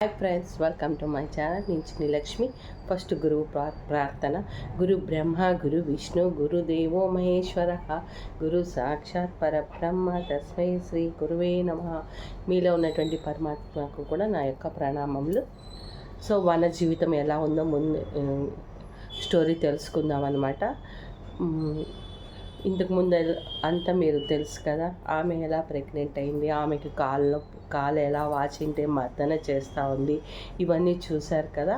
Hi friends, welcome to my channel. నేను చిన్ని first గురువు ప్రార్థన. గురు బ్రహ్మ గురు విష్ణు గురుదేవో మహేశ్వర గురు సాక్షాత్ పరబ్రహ్మ తస్మై శ్రీ గురువే నమః. మీలో ఉన్నటువంటి పరమాత్మకు కూడా నా యొక్క ప్రణామములు. సో వన జీవితం ఎలా ఉందో ముందు స్టోరీ తెలుసుకుందాం అన్నమాట. ఇంతకుముందు అంతా మీరు తెలుసు కదా, ఆమె ఎలా ప్రెగ్నెంట్ అయింది, ఆమెకి కాలు ఎలా వాచింటే మర్దన చేస్తూ ఉంది, ఇవన్నీ చూశారు కదా,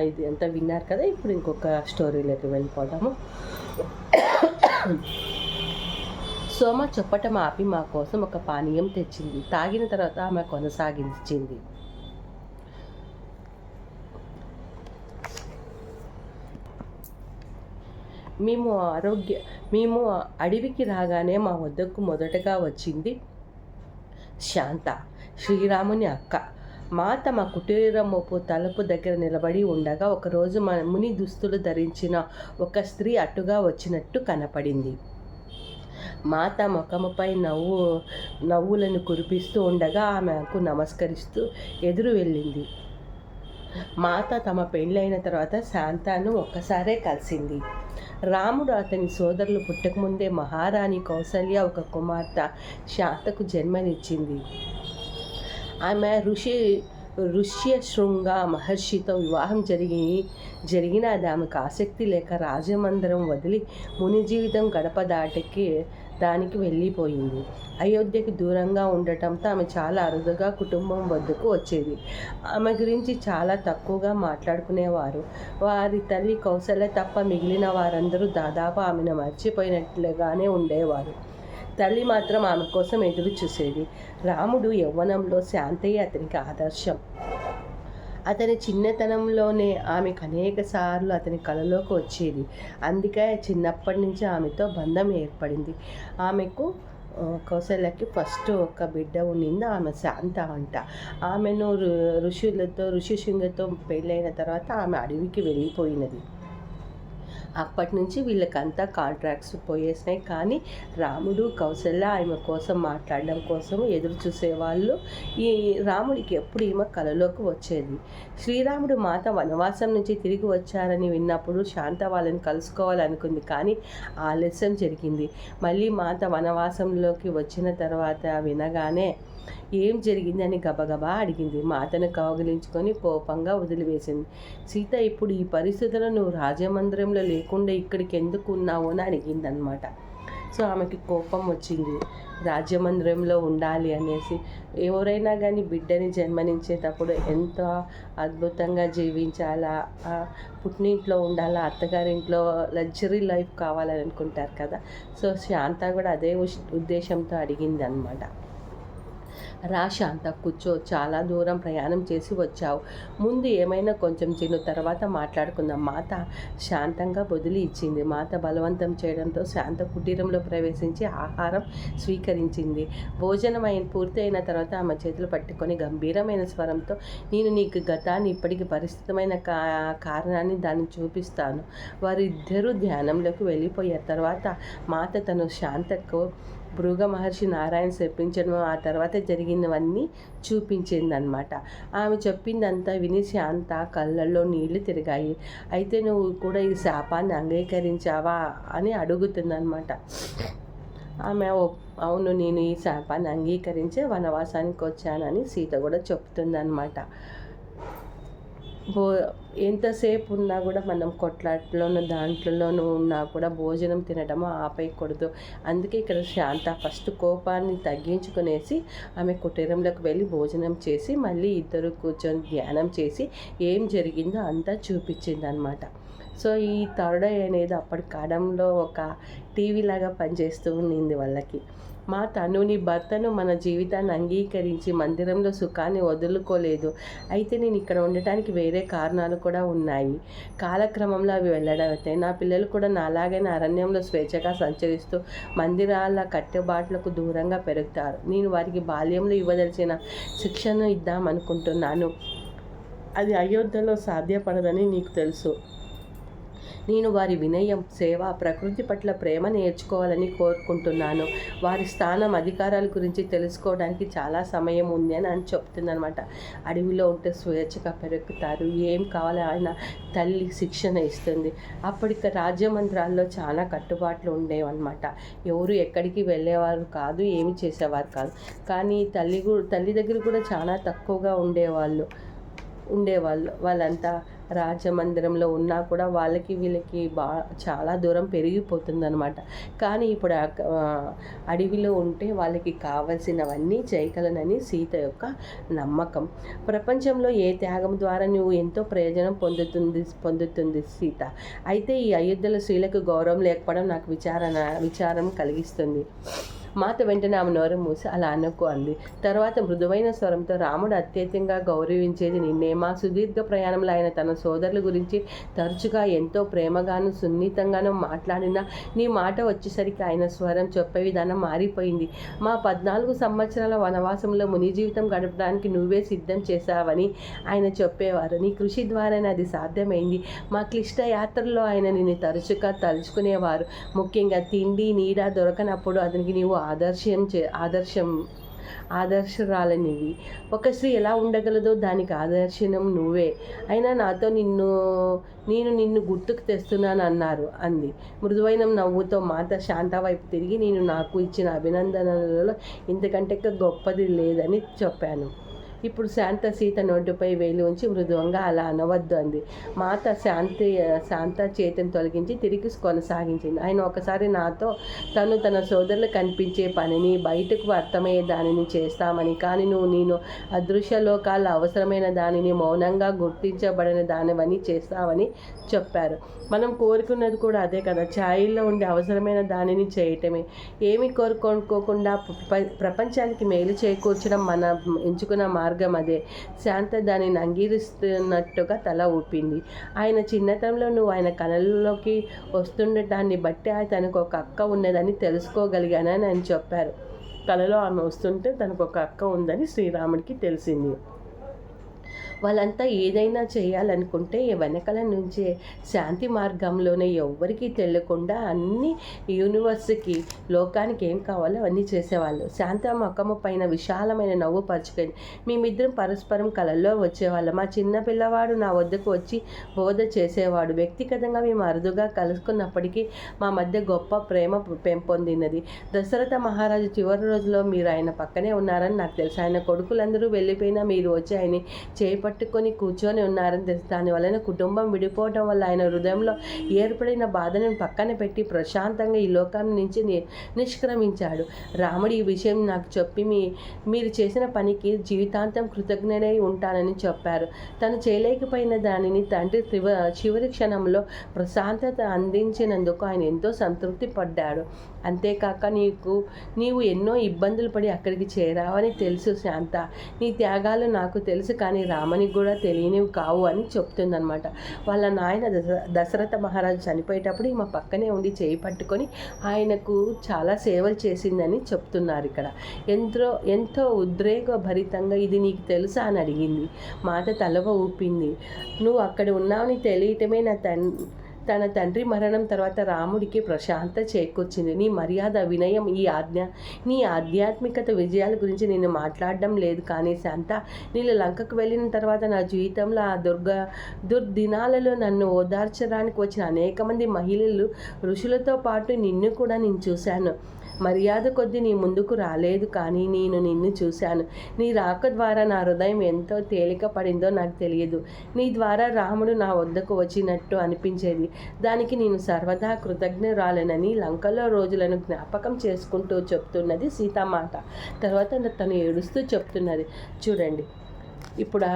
ఇది అంతా విన్నారు కదా. ఇప్పుడు ఇంకొక స్టోరీలోకి వెళ్ళిపోదాము. సోమ చెప్పటం ఆపి మా కోసం ఒక పానీయం తెచ్చింది. తాగిన తర్వాత ఆమె కొనసాగించింది. మేము అడవికి రాగానే మా వద్దకు మొదటగా వచ్చింది శాంత, శ్రీరాముని అక్క. మా తమ కుటీరముపు తలుపు దగ్గర నిలబడి ఉండగా ఒకరోజు ముని దుస్తులు ధరించిన ఒక స్త్రీ అట్టుగా వచ్చినట్టు కనపడింది. మాత ముఖముపై నవ్వులను కురిపిస్తూ ఉండగా ఆమెకు నమస్కరిస్తూ ఎదురు వెళ్ళింది. మాత తమ పెళ్ళైన తర్వాత శాంతను ఒక్కసారే కలిసింది. రాముడు అతని సోదరులు పుట్టకముందే మహారాణి కౌసల్య ఒక కుమార్తె శాంతకు జన్మనిచ్చింది. ఆమె ఋష్యశృంగ మహర్షితో వివాహం జరిగిన అది ఆమెకు ఆసక్తి లేక రాజమందిరం వదిలి ముని జీవితం గడప దానికి వెళ్ళిపోయింది. అయోధ్యకి దూరంగా ఉండటంతో ఆమె చాలా అరుదుగా కుటుంబం వద్దకు వచ్చేది. ఆమె గురించి చాలా తక్కువగా మాట్లాడుకునేవారు. వారి తల్లి కౌసల్య తప్ప మిగిలిన వారందరూ దాదాపు ఆమెను మర్చిపోయినట్లుగానే ఉండేవారు. తల్లి మాత్రం ఆమె కోసం ఎదురు చూసేది. రాముడు యవ్వనంలో శాంతయ్య అతనికి ఆదర్శం. అతని చిన్నతనంలోనే ఆమెకు అనేక సార్లు అతని కలలోకి వచ్చేది. అందుకే చిన్నప్పటి నుంచి ఆమెతో బంధం ఏర్పడింది. ఆమెకు కౌసల్యకి ఫస్ట్ ఒక బిడ్డ ఉండింది, ఆమె శాంత అంట. ఆమెను ఋషిశృంగతో పెళ్ళైన తర్వాత ఆమె అడవికి వెళ్ళిపోయినది. అప్పటి నుంచి వీళ్ళకంతా కాంట్రాక్ట్స్ పోయేసినాయి. కానీ రాముడు కౌసల్య ఆమె కోసం మాట్లాడడం కోసం ఎదురు చూసేవాళ్ళు. ఈ రాముడికి ఎప్పుడు ఈమె కలలోకి వచ్చేది. శ్రీరాముడు మాత వనవాసం నుంచి తిరిగి వచ్చారని విన్నప్పుడు శాంత వాళ్ళని కలుసుకోవాలనుకుంది, కానీ ఆలస్యం జరిగింది. మళ్ళీ మాత వనవాసంలోకి వచ్చిన తర్వాత వినగానే ఏం జరిగింది అని గబగబా అడిగింది. మాతను కౌగిలించుకొని కోపంగా వదిలివేసింది. సీత, ఇప్పుడు ఈ పరిస్థితుల్లో నువ్వు రాజమందిరంలో లేకుండా ఇక్కడికి ఎందుకు ఉన్నావు అని అడిగిందనమాట. సో ఆమెకి కోపం వచ్చింది, రాజ్యమందిరంలో ఉండాలి అనేసి. ఎవరైనా కానీ బిడ్డని జన్మనించేటప్పుడు ఎంతో అద్భుతంగా జీవించాలా, పుట్టినింట్లో ఉండాలా, అత్తగారింట్లో లగ్జరీ లైఫ్ కావాలని అనుకుంటారు కదా. సో శాంత కూడా అదే ఉద్దేశంతో అడిగింది అనమాట. రా శాంత, కూర్చో, చాలా దూరం ప్రయాణం చేసి వచ్చావు, ముందు ఏమైనా కొంచెం తిను, తర్వాత మాట్లాడుకుందాం. మాత శాంతంగా వదిలి ఇచ్చింది. మాత బలవంతం చేయడంతో శాంత కుటీరంలో ప్రవేశించి ఆహారం స్వీకరించింది. భోజనం పూర్తి అయిన తర్వాత ఆమె చేతులు పట్టుకొని గంభీరమైన స్వరంతో, నేను నీకు గతాన్ని ఇప్పటికి పరిస్థితమైన కారణాన్ని దాన్ని చూపిస్తాను. వారిద్దరూ ధ్యానంలోకి వెళ్ళిపోయారు. తర్వాత మాత తను శాంతకు భృగు మహర్షి నారాయణ చెప్పించడం, ఆ తర్వాత జరిగినవన్నీ చూపించిందనమాట. ఆమె చెప్పిందంతా విని శాంత కళ్ళల్లో నీళ్లు తిరిగాయి. అయితే నువ్వు కూడా ఈ శాపాన్ని అంగీకరించావా అని అడుగుతుందన్నమాట. ఆమె అవును, నేను ఈ శాపాన్ని అంగీకరించే వనవాసానికి వచ్చానని సీత కూడా చెప్తుందన్నమాట. ఎంతసేపు ఉన్నా కూడా మనం కొట్లాట్లోనూ దాంట్లోనూ ఉన్నా కూడా భోజనం తినడము ఆపేయకూడదు. అందుకే ఇక్కడ శాంత ఫస్ట్ కోపాన్ని తగ్గించుకునేసి ఆమె కుటీరంలోకి వెళ్ళి భోజనం చేసి మళ్ళీ ఇద్దరు కూర్చొని ధ్యానం చేసి ఏం జరిగిందో అంతా చూపించింది అనమాట. సో ఈ థర్డ్ ఐ అనేది అప్పటి కాలంలో ఒక టీవీ లాగా పనిచేస్తూ ఉండింది వాళ్ళకి. మా తనుని భర్తను మన జీవితాన్ని అంగీకరించి మందిరంలో సుఖాన్ని వదులుకోలేదు. అయితే నేను ఇక్కడ ఉండటానికి వేరే కారణాలు కూడా ఉన్నాయి. కాలక్రమంలో అవి వెళ్ళడమైతే నా పిల్లలు కూడా నాలాగే అరణ్యంలో స్వేచ్ఛగా సంచరిస్తూ మందిరాల కట్టుబాట్లకు దూరంగా పెరుగుతారు. నేను వారికి బాల్యంలో ఇవ్వదలిచిన శిక్షను ఇద్దామనుకుంటున్నాను. అది అయోధ్యలో సాధ్యపడదని నీకు తెలుసు. నేను వారి వినయం, సేవ, ప్రకృతి పట్ల ప్రేమ నేర్చుకోవాలని కోరుకుంటున్నాను. వారి స్థానం, అధికారాల గురించి తెలుసుకోవడానికి చాలా సమయం ఉంది అని చెప్తుందనమాట. అడవిలో ఉంటే స్వేచ్ఛగా పెరుగుతారు, ఏం కావాలో ఆయన తల్లి శిక్షణ ఇస్తుంది. అప్పటికి రాజ్యమంత్రాల్లో చాలా కట్టుబాట్లు ఉండేవన్నమాట. ఎవరు ఎక్కడికి వెళ్ళేవారు కాదు, ఏమి చేసేవారు కాదు. కానీ తల్లి దగ్గర కూడా చాలా తక్కువగా ఉండేవాళ్ళు. వాళ్ళంతా రాజమందిరంలో ఉన్నా కూడా వాళ్ళకి వీళ్ళకి చాలా దూరం పెరిగిపోతుందన్నమాట. కానీ ఇప్పుడు అడవిలో ఉంటే వాళ్ళకి కావలసినవన్నీ చేయగలనని సీత యొక్క నమ్మకం. ప్రపంచంలో ఏ త్యాగం ద్వారా నువ్వు ఎంతో ప్రయోజనం పొందుతుంది సీత. అయితే ఈ అయోధ్యలో స్త్రీలకు గౌరవం లేకపోవడం నాకు విచారం కలిగిస్తుంది. మాత వెంటనే ఆమె నోరు మూసి అలా అనకు అంది. తర్వాత మృదువైన స్వరంతో, రాముడు అత్యధికంగా గౌరవించేది నిన్నే. మా సుదీర్ఘ ప్రయాణంలో ఆయన తన సోదరుల గురించి తరచుగా ఎంతో ప్రేమగాను సున్నితంగానూ మాట్లాడినా నీ మాట వచ్చేసరికి ఆయన స్వరం చెప్పే విధానం మారిపోయింది. మా 14 సంవత్సరాల వనవాసంలో ముని జీవితం గడపడానికి నువ్వే సిద్ధం చేశావని ఆయన చెప్పేవారు. నీ కృషి ద్వారానే అది సాధ్యమైంది. మా క్లిష్ట యాత్రల్లో ఆయన నిన్ను తరచుగా తలుచుకునేవారు. ముఖ్యంగా తిండి నీడ దొరకనప్పుడు అతనికి నీవు ఆదర్శరాలనివి. ఒక స్త్రీ ఎలా ఉండగలదో దానికి ఆదర్శనం నువ్వే. అయినా నాతో నేను నిన్ను గుర్తుకు తెస్తున్నాను అంది. మృదువైన నవ్వుతో మాత శాంత వైపు తిరిగి, నేను నాకు ఇచ్చిన అభినందనలలో ఇంతకంటే గొప్పది లేదని చెప్పాను. ఇప్పుడు శాంత సీత నోటిపై వేలు ఉంచి మృదువంగా అలా అనవద్దు అంది. మాత శాంత చేతిని తొలగించి తిరిగి కొనసాగించింది. ఆయన ఒకసారి నాతో తన సోదరులు కనిపించే పనిని, బయటకు అర్థమయ్యే దానిని చేస్తామని, కానీ నేను అదృశ్య లోకాల అవసరమైన దానిని, మౌనంగా గుర్తించబడిన దానివని చేస్తామని చెప్పారు. మనం కోరుకున్నది కూడా అదే కదా, ఛాయిల్లో ఉండే అవసరమైన దానిని చేయటమే. ఏమి కోరుకోకుండా ప్రపంచానికి మేలు చేకూర్చడం మన ఎంచుకున్న మార్గం అదే. శాంత దానిని అంగీకరిస్తున్నట్టుగా తల ఊపింది. ఆయన చిన్నతనంలో నువ్వు ఆయన కళల్లోకి వస్తుండటాన్ని బట్టి తనకు ఒక అక్క ఉన్నదని తెలుసుకోగలిగానని ఆయన చెప్పారు. కళలో ఆమె వస్తుంటే తనకు ఒక అక్క ఉందని శ్రీరాముడికి తెలిసింది. వాళ్ళంతా ఏదైనా చేయాలనుకుంటే వెనకల నుంచే శాంతి మార్గంలోనే ఎవ్వరికీ తెలియకుండా అన్ని యూనివర్స్కి, లోకానికి ఏం కావాలో అవన్నీ చేసేవాళ్ళు. శాంత ముఖము పైన విశాలమైన నవ్వు పరుచుకుంది. మేమిద్దరం పరస్పరం కళల్లో వచ్చేవాళ్ళం. మా చిన్న పిల్లవాడు నా వద్దకు వచ్చి బోధ చేసేవాడు. వ్యక్తిగతంగా మేము అరుదుగా కలుసుకున్నప్పటికీ మా మధ్య గొప్ప ప్రేమ పెంపొందినది. దశరథ మహారాజు చివరి రోజులో మీరు ఆయన పక్కనే ఉన్నారని నాకు తెలుసు. ఆయన కొడుకులందరూ వెళ్ళిపోయినా మీరు వచ్చి ఆయన పట్టుకొని కూర్చొని ఉన్నారని తెలుసు. దానివలన కుటుంబం విడిపోవడం వల్ల ఆయన హృదయంలో ఏర్పడిన బాధను పక్కన పెట్టి ప్రశాంతంగా ఈ లోకం నుంచి నిష్క్రమించాడు. రాముడు ఈ విషయం నాకు చెప్పి మీరు చేసిన పనికి జీవితాంతం కృతజ్ఞుడై ఉంటానని చెప్పారు. తను చేయలేకపోయిన దానిని తండ్రి చివరి క్షణంలో ప్రశాంతత అందించినందుకు ఆయన ఎంతో సంతృప్తి పడ్డాడు. అంతేకాక నీవు ఎన్నో ఇబ్బందులు పడి అక్కడికి చేరావని తెలుసు శాంత. నీ త్యాగాలు నాకు తెలుసు, కానీ రామునికి కూడా తెలియనివి కావు అని చెప్తుందనమాట. వాళ్ళ నాయన దశరథ మహారాజు చనిపోయేటప్పుడు ఈమె పక్కనే ఉండి చేయి పట్టుకొని ఆయనకు చాలా సేవలు చేసిందని చెప్తున్నారు ఇక్కడ. ఎంతో ఉద్రేకభరితంగా ఇది నీకు తెలుసా అని అడిగింది. మాత తలవ ఊపింది. నువ్వు అక్కడ ఉన్నావని తెలియటమే తన తండ్రి మరణం తర్వాత రాముడికి ప్రశాంతత చేకూర్చింది. నీ మర్యాద, వినయం, నీ ఆధ్యాత్మికత విజయాల గురించి నేను మాట్లాడడం లేదు. కానీ శాంత, నేను లంకకు వెళ్ళిన తర్వాత నా జీవితంలో ఆ దుర్దినాలలో నన్ను ఓదార్చడానికి వచ్చిన అనేక మంది మహిళలు, ఋషులతో పాటు నిన్ను కూడా నేను చూశాను. మర్యాద కొద్దీ నీ ముందుకు రాలేదు, కానీ నేను నిన్ను చూశాను. నీ రాక ద్వారా నా హృదయం ఎంతో తేలిక పడిందో నాకు తెలియదు. నీ ద్వారా రాముడు నా వద్దకు వచ్చినట్టు అనిపించేది. దానికి నేను సర్వదా కృతజ్ఞురాలనని లంకలో రోజులను జ్ఞాపకం చేసుకుంటూ చెప్తున్నది సీతామాత. తర్వాత తను ఏడుస్తూ చెప్తున్నది. చూడండి, ఇప్పుడు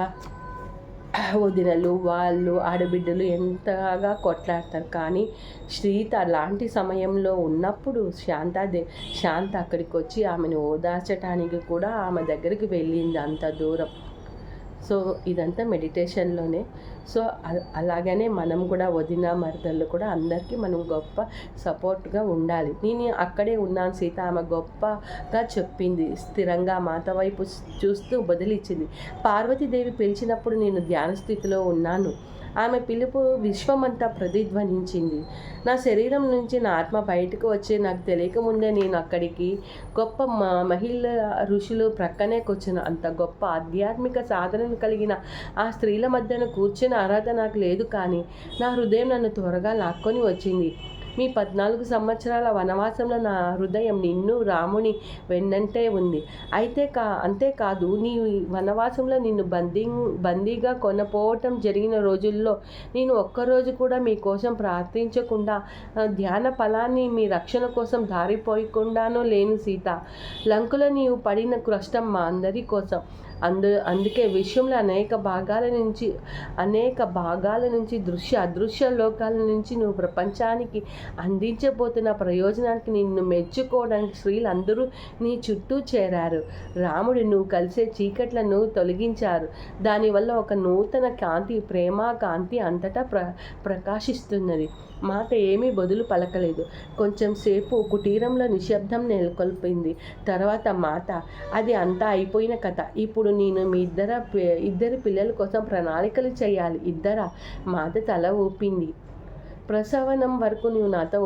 వదినలు, వాళ్ళు, ఆడబిడ్డలు ఎంతగా కొట్లాడతారు. కానీ శ్రీత అలాంటి సమయంలో ఉన్నప్పుడు శాంత అక్కడికి వచ్చి ఆమెను ఓదార్చడానికి కూడా ఆమె దగ్గరికి వెళ్ళింది అంత దూరం. సో ఇదంతా మెడిటేషన్లోనే. సో అలాగనే మనం కూడా వదిన మరదళ్ళు కూడా అందరికీ మనం గొప్ప సపోర్ట్గా ఉండాలి. నేను అక్కడే ఉన్నాను సీత, ఆమె గొప్పగా చెప్పింది. స్థిరంగా మాత వైపు చూస్తూ బదిలిచ్చింది. పార్వతీదేవి పిలిచినప్పుడు నేను ధ్యాన స్థితిలో ఉన్నాను. ఆమె పిలుపు విశ్వమంతా ప్రతిధ్వనించింది. నా శరీరం నుంచి నా ఆత్మ బయటకు వచ్చి నాకు తెలియకముందే నేను అక్కడికి గొప్ప మహిళ ఋషులు ప్రక్కనే కూర్చుని అంత గొప్ప ఆధ్యాత్మిక సాధనను కలిగిన ఆ స్త్రీల మధ్యన కూర్చుని అర్హత నాకు లేదు. కానీ నా హృదయం నన్ను త్వరగా లాక్కొని వచ్చింది. మీ 14 సంవత్సరాల వనవాసంలో నా హృదయం నిన్ను రాముని వెన్నంటే ఉంది. అంతేకాదు నీ వనవాసంలో నిన్ను బందీగా కొనపోవటం జరిగిన రోజుల్లో నేను ఒక్కరోజు కూడా మీకోసం ప్రార్థించకుండా, ధ్యాన ఫలాన్ని మీ రక్షణ కోసం దారిపోయకుండానూ లేను సీత. లంకలో నీవు పడిన కష్టం మా అందరి కోసం. అందుకే విశ్వంలో అనేక భాగాల నుంచి అదృశ్య లోకాల నుంచి నువ్వు ప్రపంచానికి అందించబోతున్న ప్రయోజనానికి నిన్ను మెచ్చుకోవడానికి స్త్రీలందరూ నీ చుట్టూ చేరారు. రాముడు నువ్వు కలిసే చీకట్లను తొలగించారు. దానివల్ల ఒక నూతన కాంతి, ప్రేమ కాంతి అంతటా ప్రకాశిస్తున్నది. మాట ఏమీ బదులు పలకలేదు. కొంచెం సేపు కుటీరంలో నిశ్శబ్దం నెలకొల్పింది. తర్వాత మాట, అది అంతా అయిపోయిన కథ. ఇప్పుడు నేను మీ ఇద్దరి పిల్లల కోసం ప్రణాళికలు చేయాలి. ఇద్దరా? మాట తల ఊపింది. ప్రసవనం వరకు నీవు నాతో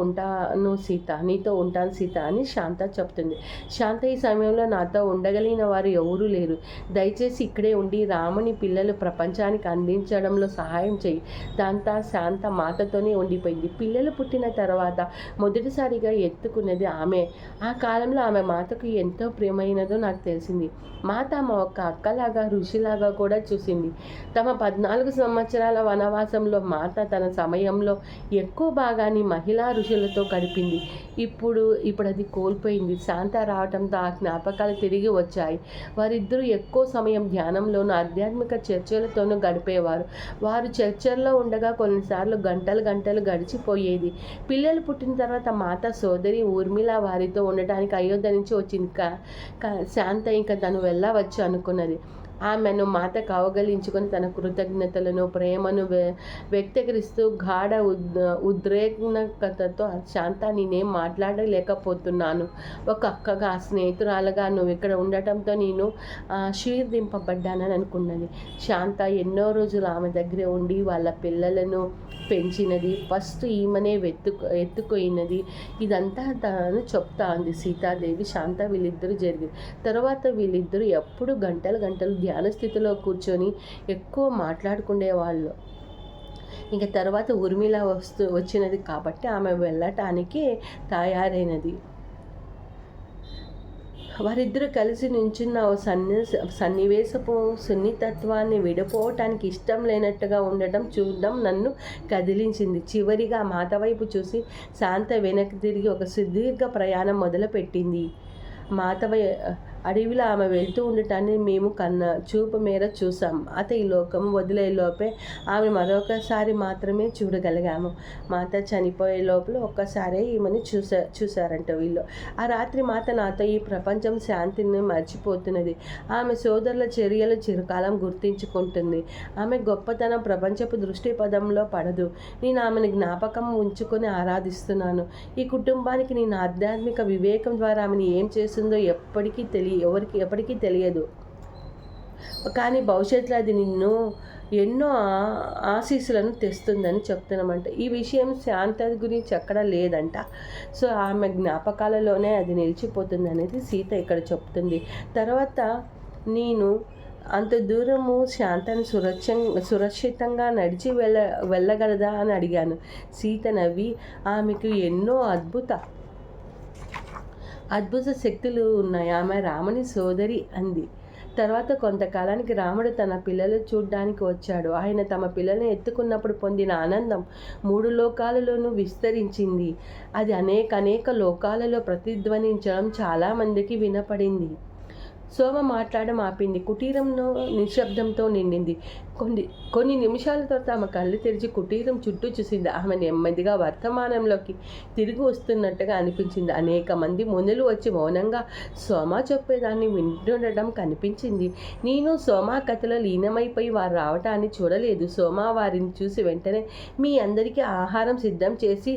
నీతో ఉంటాను సీత అని శాంత చెప్తుంది. శాంత, ఈ సమయంలో నాతో ఉండగలిగిన వారు ఎవరూ లేరు. దయచేసి ఇక్కడే ఉండి రాముని పిల్లలు ప్రపంచానికి అందించడంలో సహాయం చేయి. దాంతో శాంత మాతతోనే ఉండిపోయింది. పిల్లలు పుట్టిన తర్వాత మొదటిసారిగా ఎత్తుకున్నది ఆమె. ఆ కాలంలో ఆమె మాతకు ఎంతో ప్రియమైనదో నాకు తెలిసింది. మాత ఆమె ఒక అక్కలాగా, ఋషిలాగా కూడా చూసింది. తమ 14 సంవత్సరాల వనవాసంలో మాత తన సమయంలో ఎక్కువ భాగాన్ని మహిళా ఋషులతో గడిపింది. ఇప్పుడు అది కోల్పోయింది. శాంత రావడంతో ఆ జ్ఞాపకాలు తిరిగి వచ్చాయి. వారిద్దరూ ఎక్కువ సమయం ధ్యానంలోనూ ఆధ్యాత్మిక చర్చలతోనూ గడిపేవారు. వారు చర్చల్లో ఉండగా కొన్నిసార్లు గంటలు గడిచిపోయేది. పిల్లలు పుట్టిన తర్వాత మాత సోదరి ఊర్మిళ వారితో ఉండటానికి అయోధ్య నుంచి వచ్చింది. శాంత ఇంకా తను వెళ్ళవచ్చు అనుకున్నది. ఆమెను మాత కౌగలించుకొని తన కృతజ్ఞతలను, ప్రేమను వ్యక్తీకరిస్తూ గాఢ ఉద్రేకతతో, శాంత, నేనేం మాట్లాడలేకపోతున్నాను. ఒక అక్కగా, స్నేహితురాలుగా నువ్వు ఇక్కడ ఉండటంతో నేను ఆశీర్దింపబడ్డానని అనుకున్నది. శాంత ఎన్నో రోజులు ఆమె దగ్గర ఉండి వాళ్ళ పిల్లలను పెంచినది. ఫస్ట్ ఈమెనే ఎత్తుకోయినది. ఇదంతా తను చెప్తా ఉంది సీతాదేవి. శాంత వీళ్ళిద్దరూ జరిగింది. తర్వాత వీళ్ళిద్దరూ ఎప్పుడు గంటలు ధ్యాన స్థితిలో కూర్చొని ఎక్కువ మాట్లాడుకునేవాళ్ళు. ఇంకా తర్వాత ఊర్మిళ వచ్చినది కాబట్టి ఆమె వెళ్ళటానికి తయారైనది. వారిద్దరూ కలిసి నించున్న సన్నివేశపు సున్నితత్వాన్ని విడిపోవటానికి ఇష్టం లేనట్టుగా చూడడం నన్ను కదిలించింది. చివరిగా మాత వైపు చూసి శాంత వెనక్కి తిరిగి ఒక సుదీర్ఘ ప్రయాణం మొదలుపెట్టింది. అడవిలో ఆమె వెళ్తూ ఉండటాన్ని మేము చూపు మేర చూసాం. ఈ లోకం వదిలేలోపే ఆమె మరొకసారి మాత్రమే చూడగలిగాము. మాత చనిపోయే లోపల ఒక్కసారే ఈమెను చూశారంట వీళ్ళు. ఆ రాత్రి మాత నాతో ఈ ప్రపంచం శాంతిని మర్చిపోతున్నది. ఆమె సోదరుల చర్యలు చిరకాలం గుర్తించుకుంటుంది. ఆమె గొప్పతనం ప్రపంచపు దృష్టి పదంలో పడదు. నేను ఆమెను జ్ఞాపకం ఉంచుకొని ఆరాధిస్తున్నాను. ఈ కుటుంబానికి నేను ఆధ్యాత్మిక వివేకం ద్వారా ఆమెను ఏం చేస్తుందో ఎప్పటికీ తెలియదు. కానీ భవిష్యత్తులో అది నిన్ను ఎన్నో ఆశీస్సులను తెస్తుందని చెప్తున్నామంట. ఈ విషయం శాంత గురించి ఎక్కడ లేదంట. సో ఆమె జ్ఞాపకాలలోనే అది నిలిచిపోతుంది అనేది సీత ఇక్కడ చెప్తుంది. తర్వాత నేను అంత దూరము శాంతను సురక్షితంగా నడిచి వెళ్ళగలదా అని అడిగాను. సీత నవ్వి, ఆమెకు ఎన్నో అద్భుత శక్తులు ఉన్నాయి. ఆమె రాముని సోదరి అంది. తర్వాత కొంతకాలానికి రాముడు తన పిల్లలు చూడ్డానికి వచ్చాడు. ఆయన తమ పిల్లల్ని ఎత్తుకున్నప్పుడు పొందిన ఆనందం 3 లోకాలలోనూ విస్తరించింది. అది అనేక లోకాలలో ప్రతిధ్వనించడం చాలామందికి వినపడింది. సోమ మాట్లాడడం ఆపింది. కుటీరంలో నిశ్శబ్దంతో నిండింది. కొన్ని నిమిషాల తర్వాత ఆమె కళ్ళు తెరిచి కుటీరం చుట్టూ చూసింది. ఆమె నెమ్మదిగా వర్తమానంలోకి తిరిగి వస్తున్నట్టుగా అనిపించింది. అనేక మంది మునులు వచ్చి మౌనంగా సోమ చెప్పేదాన్ని వింటుండటం కనిపించింది. నేను సోమ కథలో లీనమైపోయి వారు రావటాన్ని చూడలేదు. సోమ వారిని చూసి వెంటనే మీ అందరికీ ఆహారం సిద్ధం చేసి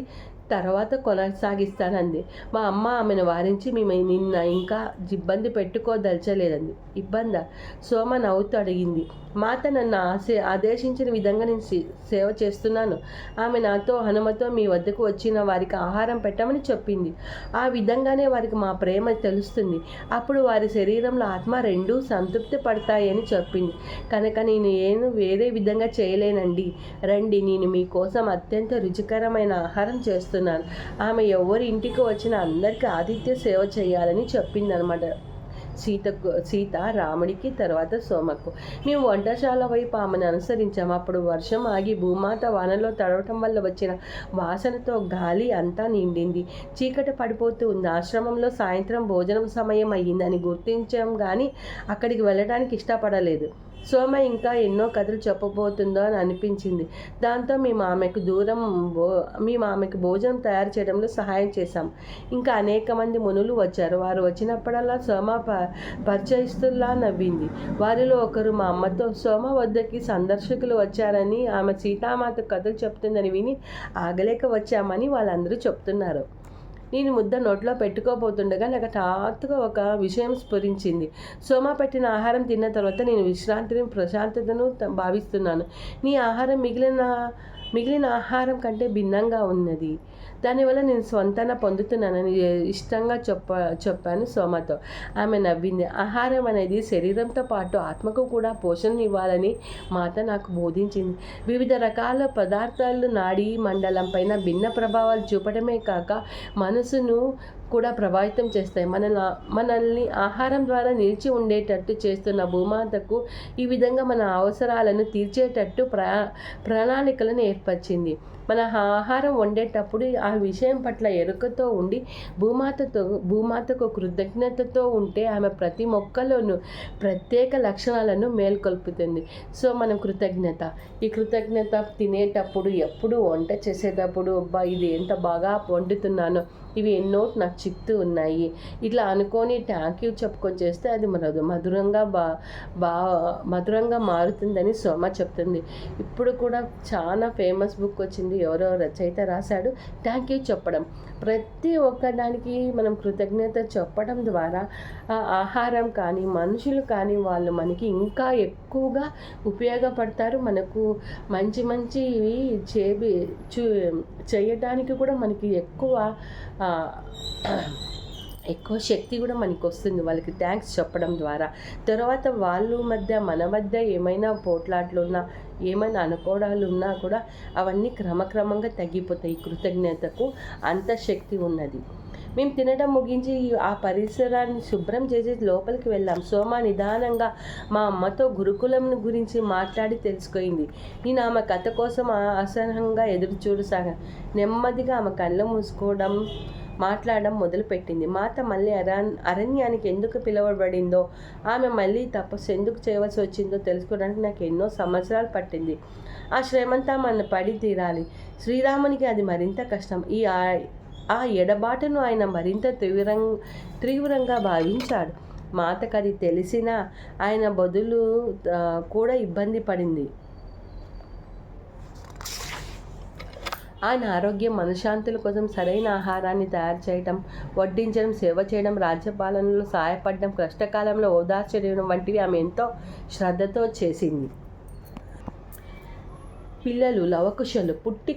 తర్వాత కొనసాగిస్తానంది. మా అమ్మ ఆమెను వారించి మేము నిన్న ఇంకా ఇబ్బంది పెట్టుకోదలచలేదంది. ఇబ్బందా? సోమ నవ్వుతూ అడిగింది. మాత నన్ను ఆదేశించిన విధంగా నేను సేవ చేస్తున్నాను. ఆమె నాతో హనుమతో మీ వద్దకు వచ్చిన వారికి ఆహారం పెట్టమని చెప్పింది. ఆ విధంగానే వారికి మా ప్రేమ తెలుస్తుంది. అప్పుడు వారి శరీరంలో ఆత్మ రెండూ సంతృప్తి పడతాయని చెప్పింది. కనుక నేను వేరే విధంగా చేయలేనండి. రండి, నేను మీకోసం అత్యంత రుచికరమైన ఆహారం చేస్తున్నాను. ఆమె ఎవరి ఇంటికి వచ్చిన అందరికీ ఆతిథ్య సేవ చేయాలని చెప్పిందనమాట. సీత రాముడికి, తర్వాత సోమకు. మేము వంటశాల వైపు ఆమెను అనుసరించాము. అప్పుడు వర్షం ఆగి భూమాత వానలో తడవటం వల్ల వచ్చిన వాసనతో గాలి అంతా నిండింది. చీకటి పడిపోతూ ఉంది. ఆశ్రమంలో సాయంత్రం భోజనం సమయం అయ్యిందని గుర్తించాం కానీ అక్కడికి వెళ్ళడానికి ఇష్టపడలేదు. సోమ ఇంకా ఎన్నో కథలు చెప్పబోతుందో అని అనిపించింది. దాంతో మేము ఆమెకు భోజనం తయారు చేయడంలో సహాయం చేశాం. ఇంకా అనేక మంది మునులు వచ్చారు. వారు వచ్చినప్పుడల్లా సోమ పరిచయస్తుల్లా నవ్వింది. వారిలో ఒకరు మా అమ్మతో సోమ వద్దకి సందర్శకులు వచ్చారని, ఆమె సీతామాత కథలు చెప్తుందని విని ఆగలేక వచ్చామని వాళ్ళందరూ చెప్తున్నారు. నేను ముద్ద నోట్లో పెట్టుకోబోతుండగా నాకు హఠాత్తుగా ఒక విషయం స్ఫురించింది. సోమ పెట్టిన ఆహారం తిన్న తర్వాత నేను విశ్రాంతిని, ప్రశాంతతను భావిస్తున్నాను. నీ ఆహారం మిగిలిన ఆహారం కంటే భిన్నంగా ఉన్నది. దానివల్ల నేను స్వంతన పొందుతున్నానని ఇష్టంగా చెప్పాను సోమతో. ఆమె నవ్వింది. ఆహారం అనేది శరీరంతో పాటు ఆత్మకు కూడా పోషణ ఇవ్వాలని మాత నాకు బోధించింది. వివిధ రకాల పదార్థాలు నాడీ మండలం పైన భిన్న ప్రభావాలు చూపడమే కాక మనసును కూడా ప్రభావితం చేస్తాయి. మనల్ని ఆహారం ద్వారా నిలిచి ఉండేటట్టు చేస్తున్న భూమాతకు ఈ విధంగా మన అవసరాలను తీర్చేటట్టు ప్రణాళికలను ఏర్పరిచింది. మన ఆహారం వండేటప్పుడు ఆ విషయం పట్ల ఎరుకతో ఉండి భూమాతకు కృతజ్ఞతతో ఉంటే ఆమె ప్రతి మొక్కలోనూ ప్రత్యేక లక్షణాలను మేల్కొల్పుతుంది. సో మనం ఈ కృతజ్ఞత తినేటప్పుడు, ఎప్పుడు వంట చేసేటప్పుడు, ఇది ఎంత బాగా వండుతున్నానో, ఇవి ఎన్నో నాకు చిక్తూ ఉన్నాయి, ఇట్లా అనుకొని థ్యాంక్ యూ చెప్పుకొని చేస్తే అది మధురంగా మారుతుందని సోమ చెప్తుంది. ఇప్పుడు కూడా చాలా ఫేమస్ బుక్ వచ్చింది, ఎవరో రచయిత రాశాడు, థ్యాంక్ యూ చెప్పడం. ప్రతి ఒక్కదానికి మనం కృతజ్ఞత చెప్పడం ద్వారా ఆహారం కానీ మనుషులు కానీ వాళ్ళు మనకి ఇంకా ఎక్కువగా ఉపయోగపడతారు. మనకు మంచివి చేయడానికి కూడా మనకి ఎక్కువ శక్తి కూడా మనకి వస్తుంది వాళ్ళకి థ్యాంక్స్ చెప్పడం ద్వారా. తర్వాత మన మధ్య ఏమైనా పోట్లాట్లు ఉన్నా, ఏమైనా అనుకోవడాలు ఉన్నా కూడా అవన్నీ క్రమక్రమంగా తగ్గిపోతాయి. కృతజ్ఞతకు అంత శక్తి ఉన్నది. మేము తినడం ముగించి ఆ పరిసరాన్ని శుభ్రం చేసి లోపలికి వెళ్ళాం. సోమ నిదానంగా మా అమ్మతో గురుకులం గురించి మాట్లాడి తెలుసుకుంది. నేను ఆమె కథ కోసం అసహనంగా ఎదురు చూడసాగాను. నెమ్మదిగా ఆమె కళ్ళు మాట్లాడడం మొదలుపెట్టింది. మాత మళ్ళీ అరణ్యానికి ఎందుకు పిలువబడిందో, ఆమె మళ్ళీ తపస్సు ఎందుకు చేయవలసి వచ్చిందో తెలుసుకోవడానికి నాకు ఎన్నో సంవత్సరాలు పట్టింది. ఆ శ్రమంతా మన పడి తీరాలి. శ్రీరామునికి అది మరింత కష్టం. ఆ ఎడబాటును ఆయన మరింత తీవ్రంగా భావించాడు. మాతకు అది తెలిసినా ఆయన బదులు కూడా ఇబ్బంది పడింది. ఆయన ఆరోగ్యం, మనశ్శాంతుల కోసం సరైన ఆహారాన్ని తయారు చేయడం, వడ్డించడం, సేవ చేయడం, రాజ్యపాలనలో సహాయపడడం, కష్టకాలంలో ఓదార్చడం వంటివి ఆమె ఎంతో శ్రద్ధతో చేసింది. పిల్లలు లవకుశలు పుట్టి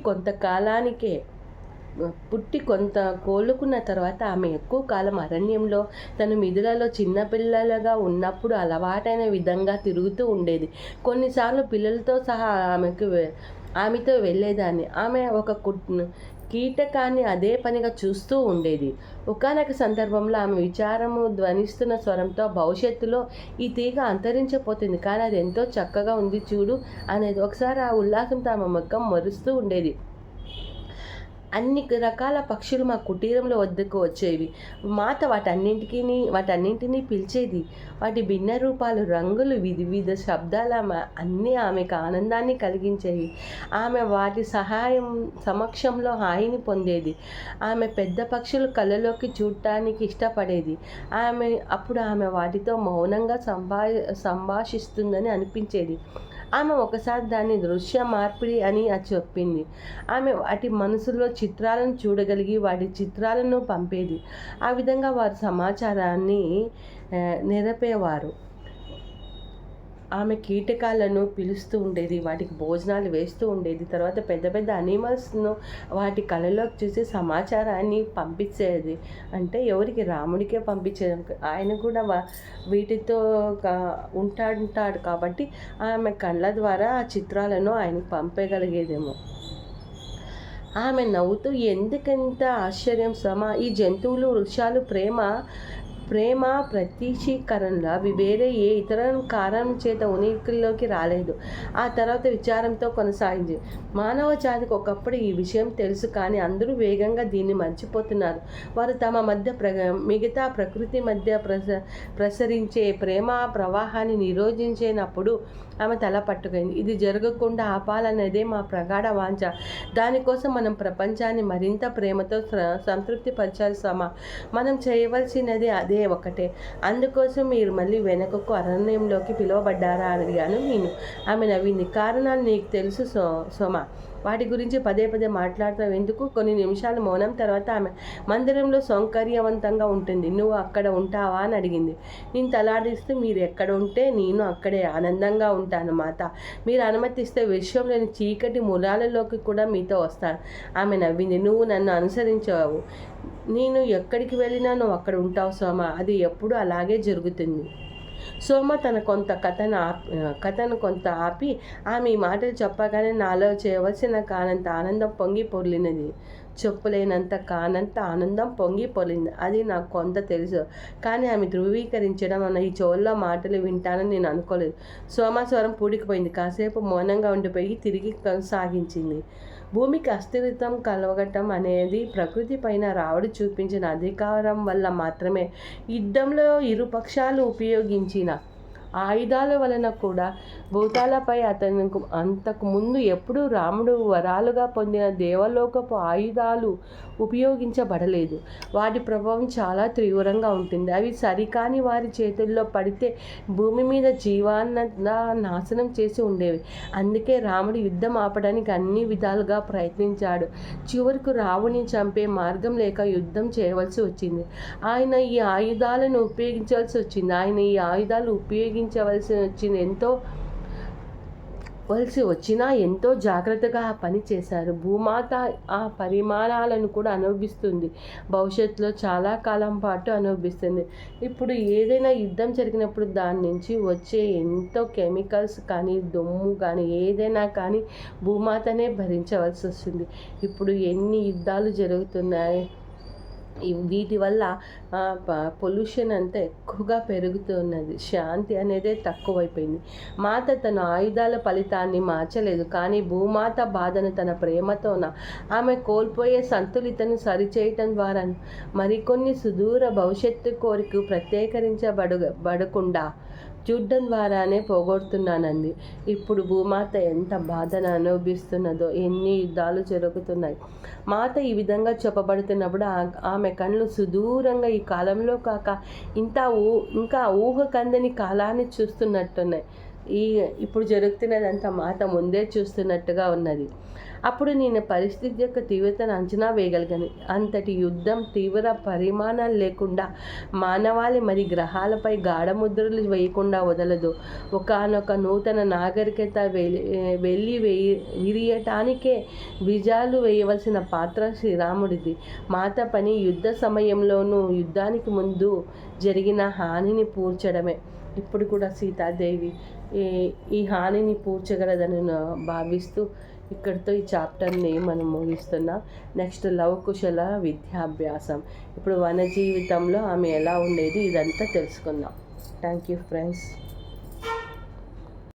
కొంత కోలుకున్న తర్వాత ఆమె ఎక్కువ కాలం అరణ్యంలో తన మిధులలో చిన్నపిల్లలుగా ఉన్నప్పుడు అలవాటైన విధంగా తిరుగుతూ ఉండేది. కొన్నిసార్లు పిల్లలతో సహా ఆమెతో వెళ్ళేదాన్ని. ఆమె ఒక కీటకాన్ని అదే పనిగా చూస్తూ ఉండేది. ఒకానొక సందర్భంలో ఆమె విచారము ధ్వనిస్తున్న స్వరంతో, భవిష్యత్తులో ఈ తీగ అంతరించిపోతుంది, కానీ అది ఎంతో చక్కగా ఉంది చూడు అనేది. ఒకసారి ఆ ఉల్లాసంతో ఆమె ముఖం మరుస్తూ ఉండేది. అన్ని రకాల పక్షులు మా కుటీరంలో వద్దకు వచ్చేవి. మాత వాటన్నింటినీ పిలిచేది. వాటి భిన్న రూపాలు, రంగులు, వివిధ శబ్దాలు అన్నీ ఆమెకు ఆనందాన్ని కలిగించేవి. ఆమె వాటి సమక్షంలో హాయిని పొందేది. ఆమె పెద్ద పక్షులు కళ్ళలోకి చూడటానికి ఇష్టపడేది. అప్పుడు ఆమె వాటితో మౌనంగా సంభాషిస్తుందని అనిపించేది. ఆమె ఒకసారి దాన్ని దృశ్య మార్పిడి అని చెప్పింది. ఆమె వాటి మనసులో చిత్రాలను చూడగలిగి వాటి చిత్రాలను పంపేది. ఆ విధంగా వారు సమాచారాన్ని నిరపేవారు. ఆమె కీటకాలను పిలుస్తూ ఉండేది, వాటికి భోజనాలు వేస్తూ ఉండేది. తర్వాత పెద్ద పెద్ద అనిమల్స్ను వాటి కళలోకి చూసి సమాచారాన్ని పంపించేది. అంటే ఎవరికి? రాముడికే పంపించేది. ఆయన కూడా వీటితో ఉంటాడు కాబట్టి ఆమె కళ్ళ ద్వారా ఆ చిత్రాలను ఆయనకు పంపగలిగేదేమో. ఆమె నవ్వుతూ, ఎందుకంత ఆశ్చర్యం సమా, ఈ జంతువులు వృక్షాలు ప్రేమ ప్రతీకీకరణలో అవి వేరే ఏ ఇతర కారణం చేత ఉనికిలోకి రాలేదు. ఆ తర్వాత విచారంతో కొనసాగింది. మానవ జాతికి ఒకప్పుడు ఈ విషయం తెలుసు, కానీ అందరూ వేగంగా దీన్ని మర్చిపోతున్నారు. వారు తమ మధ్య మిగతా ప్రకృతి మధ్య ప్రసరించే ప్రేమ ప్రవాహాన్ని నిరోధించినప్పుడు ఆమె తల పట్టుకుంది. ఇది జరగకుండా ఆపాలనేదే మా ప్రగాఢ వాంఛ. దానికోసం మనం ప్రపంచాన్ని మరింత ప్రేమతో సంతృప్తి పరచాలి సమా. మనం చేయవలసినది అదే ఒకటే. అందుకోసం మీరు మళ్ళీ వెనకకు అరణ్యంలోకి పిలువబడ్డారా అని అడిగాను నేను. ఆమె నవ్వింది. కారణాలు నీకు తెలుసు సోమా. వాటి గురించి పదే పదే మాట్లాడతాం ఎందుకు? కొన్ని నిమిషాలు మౌనం తర్వాత ఆమె, మందిరంలో సౌకర్యవంతంగా ఉంటుంది, నువ్వు అక్కడ ఉంటావా అని అడిగింది. నేను తలాడిస్తూ, మీరు ఎక్కడ ఉంటే నేను అక్కడే ఆనందంగా ఉంటాను మాత. మీరు అనుమతిస్తే విశ్వంలోని చీకటి మూలాలలోకి కూడా మీతో వస్తాను. ఆమె నవ్వింది. నువ్వు నన్ను అనుసరించావు, నేను ఎక్కడికి వెళ్ళినా నువ్వు అక్కడ ఉంటావు సోమ. అది ఎప్పుడు అలాగే జరుగుతుంది. సోమ తన కథను కొంత ఆపి ఆమె ఈ మాటలు చెప్పగానే నాలో చేయవలసిన కానంత ఆనందం పొంగి పొర్లినది. చెప్పలేనంత కానంత ఆనందం పొంగి పొలింది. అది నాకు కొంత తెలుసు, కానీ ఆమె ధృవీకరించడం అన్న ఈ చెవుల్లో మాటలు వింటానని నేను అనుకోలేదు. సోమస్వరం పూడికిపోయింది. కాసేపు మౌనంగా ఉండిపోయి తిరిగి కొనసాగించింది. భూమికి అస్థిరత్వం కలగటం అనేది ప్రకృతి పైన రావడి చూపించిన అధికారం వల్ల మాత్రమే. యుద్ధంలో ఇరు పక్షాలు ఉపయోగించిన ఆయుధాల వలన కూడా భూతాలపై అంతకు ముందు ఎప్పుడూ రాముడు వరాలుగా పొందిన దేవలోకపు ఆయుధాలు ఉపయోగించబడలేదు. వాటి ప్రభావం చాలా తీవ్రంగా ఉంటుంది. అవి సరికాని వారి చేతుల్లో పడితే భూమి మీద జీవాన్న నాశనం చేసి ఉండేవి. అందుకే రాముడు యుద్ధం ఆపడానికి అన్ని విధాలుగా ప్రయత్నించాడు. చివరకు రావుని చంపే మార్గం లేక యుద్ధం చేయవలసి వచ్చింది. ఆయన ఈ ఆయుధాలను ఉపయోగించవలసి వచ్చింది. ఎంతో జాగ్రత్తగా ఆ పని చేశారు. భూమాత ఆ పరిమాణాలను కూడా అనుభవిస్తుంది. భవిష్యత్తులో చాలా కాలం పాటు అనుభవిస్తుంది. ఇప్పుడు ఏదైనా యుద్ధం జరిగినప్పుడు దాని నుంచి వచ్చే ఎంతో కెమికల్స్ కానీ, దొమ్ము కానీ, ఏదైనా కానీ భూమాతనే భరించవలసి వస్తుంది. ఇప్పుడు ఎన్ని యుద్ధాలు జరుగుతున్నాయి, వీటి వల్ల పొల్యూషన్ అంతా ఎక్కువగా పెరుగుతున్నది. శాంతి అనేదే తక్కువైపోయింది. మాత తన ఆయుధాల ఫలితాన్ని మార్చలేదు, కానీ భూమాత బాధను తన ప్రేమతోన ఆమె కోల్పోయే సంతులితను సరిచేయటం ద్వారా మరికొన్ని సుదూర భవిష్యత్తు కోరిక ప్రత్యేకరించబడకుండా చూడ్డం ద్వారానే పోగొడుతున్నానంది. ఇప్పుడు భూమాత ఎంత బాధను అనుభవిస్తున్నదో, ఎన్ని యుద్ధాలు జరుగుతున్నాయి. మాత ఈ విధంగా చెప్పబడుతున్నప్పుడు ఆమె కళ్ళు సుదూరంగా ఈ కాలంలో కాక ఇంకా ఊహకందని కాలాన్ని చూస్తున్నట్టున్నాయి. ఇప్పుడు జరుగుతున్నదంతా మాత ముందే చూస్తున్నట్టుగా ఉన్నది. అప్పుడు నేను పరిస్థితి యొక్క తీవ్రతను అంచనా వేయగలిగాను. అంతటి యుద్ధం తీవ్ర పరిమాణాలు లేకుండా మానవాళి మరి గ్రహాలపై గాఢముద్రలు వేయకుండా వదలదు. ఒకానొక నూతన నాగరికత విరియటానికే విజయాలు వేయవలసిన పాత్ర శ్రీరాముడిది. మాత పని యుద్ధ సమయంలోనూ యుద్ధానికి ముందు జరిగిన హానిని పూడ్చడమే. ఇప్పుడు కూడా సీతాదేవి ఈ హానిని పూడ్చగలదని భావిస్తూ ఇక్కడితో ఈ చాప్టర్ని మనం ముగిస్తున్నాం. నెక్స్ట్ లవకుశల విద్యాభ్యాసం. ఇప్పుడు వన జీవితంలో ఆమె ఎలా ఉండేది ఇదంతా తెలుసుకుందాం. Thank you friends.